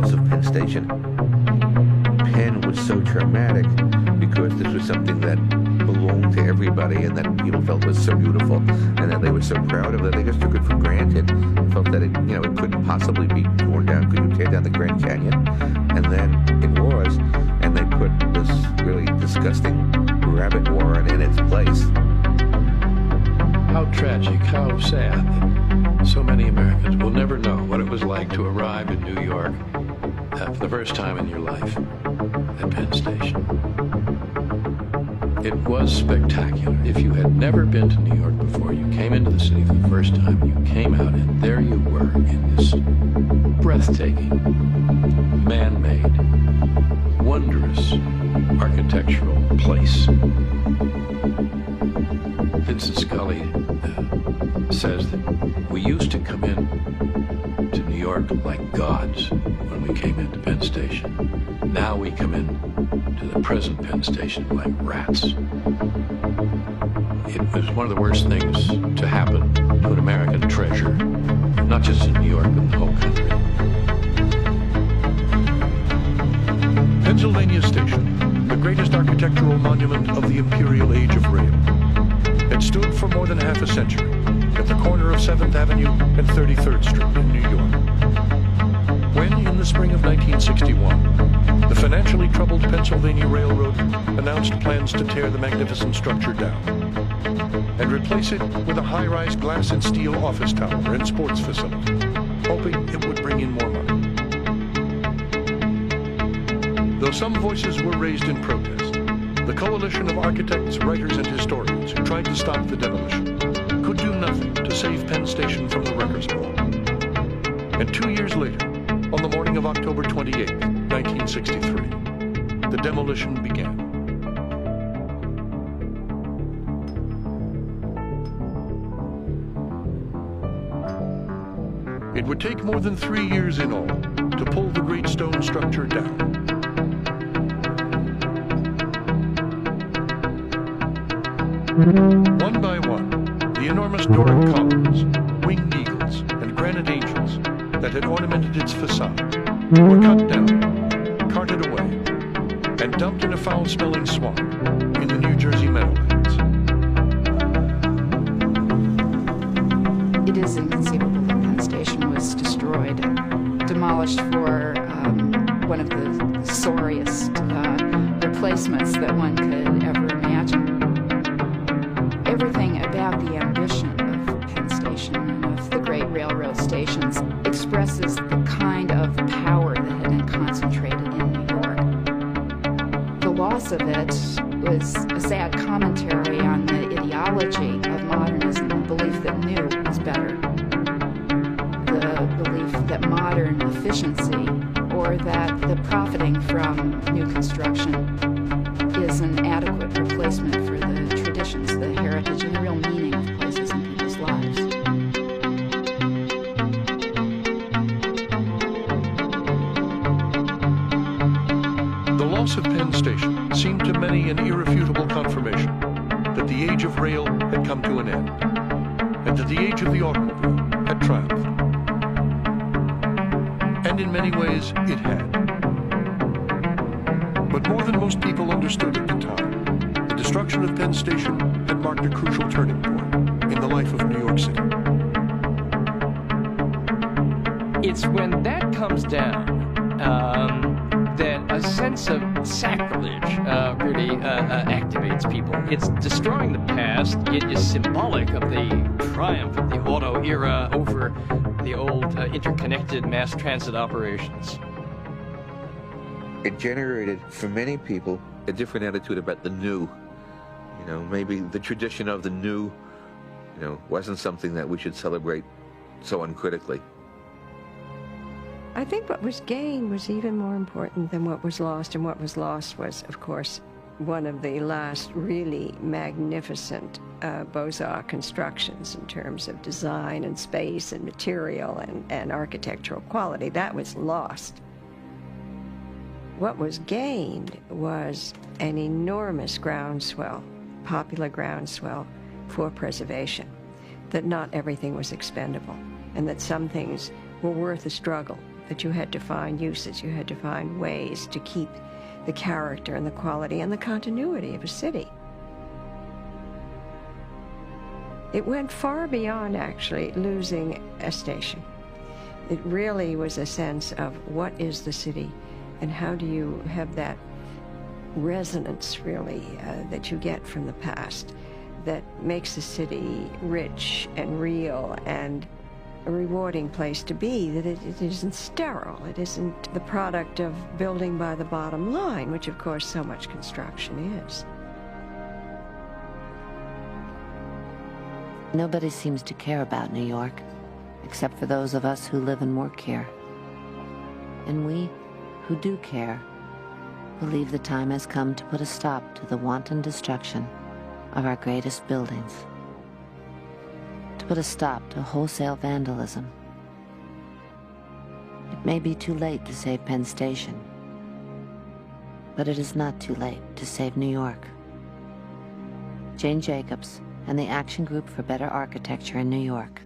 loss of Penn Station. Penn was so traumatic because this was something that belonged to everybody and that people felt was so beautiful and that they were so proud of it. They just took it for granted. Felt that it couldn't possibly be torn down. Could you tear down the Grand Canyon? And then it was, and they put this really disgusting rabbit warren in its place. How tragic, how sad that so many Americans will never know what it was like to arrive in New York for the first time in your life at Penn Station. It was spectacular. If you had never been to New York before, you came into the city for the first time, you came out, and there you were in this breathtaking, man-made, wondrous architectural place. Vincent Scully says that we used to come in to New York like gods when we came into Penn Station. Now we come in to the present Penn Station like rats. It was one of the worst things to happen to an American treasure, not just in New York, but in the whole country. Pennsylvania Station, the greatest architectural monument of the imperial age of rail. It stood for more than half a century at the corner of 7th Avenue and 33rd Street in New York. When, in the spring of 1961, the financially troubled Pennsylvania Railroad announced plans to tear the magnificent structure down and replace it with a high-rise glass and steel office tower and sports facility, hoping it would bring in more money. Though some voices were raised in protest, the coalition of architects, writers, and historians who tried to stop the demolition could do nothing to save Penn Station from the wrecker's ball. And 2 years later, on the morning of October 28, 1963, the demolition began. It would take more than 3 years in all to pull the great stone structure down. One by one, the enormous Doric columns, winged eagles, and granite angels that had ornamented its facade were cut down, carted away, and dumped in a foul-smelling swamp in the New Jersey Meadowlands. It is inconceivable that Penn Station was destroyed, demolished for one of the sorriest replacements that one could ever imagine. Everything about the ambition of Penn Station and of the great railroad stations expresses the kind of power that had been concentrated in New York. The loss of it was a sad commentary on the ideology of modernism, the belief that new is better, the belief that modern efficiency or that the profiting from new construction is an adequate replacement for the traditions, the heritage, and the real meaning of places in people's lives. The loss of Penn Station seemed to many an irrefutable confirmation that the age of rail had come to an end, and that the age of the automobile had triumphed. And in many ways, it had. But more than most people understood at the time, the destruction of Penn Station had marked a crucial turning point in the life of New York City. It's when that comes down that a sense of sacrilege really activates people. It's destroying the past. It is symbolic of the triumph of the auto era over the old interconnected mass transit operations. It generated, for many people, a different attitude about the new. Maybe the tradition of the new, wasn't something that we should celebrate so uncritically. I think what was gained was even more important than what was lost, and what was lost was, of course, one of the last really magnificent Beaux-Arts constructions in terms of design and space and material and architectural quality. That was lost. What was gained was an enormous groundswell, popular groundswell for preservation, that not everything was expendable, and that some things were worth a struggle, that you had to find uses, you had to find ways to keep the character and the quality and the continuity of a city. It went far beyond actually losing a station. It really was a sense of what is the city and how do you have that resonance, really, that you get from the past that makes the city rich and real and a rewarding place to be, that it isn't sterile. It isn't the product of building by the bottom line, which of course so much construction is. Nobody seems to care about New York, except for those of us who live and work here. And we, who do care, believe the time has come to put a stop to the wanton destruction of our greatest buildings. To put a stop to wholesale vandalism. It may be too late to save Penn Station, but it is not too late to save New York. Jane Jacobs and the Action Group for Better Architecture in New York.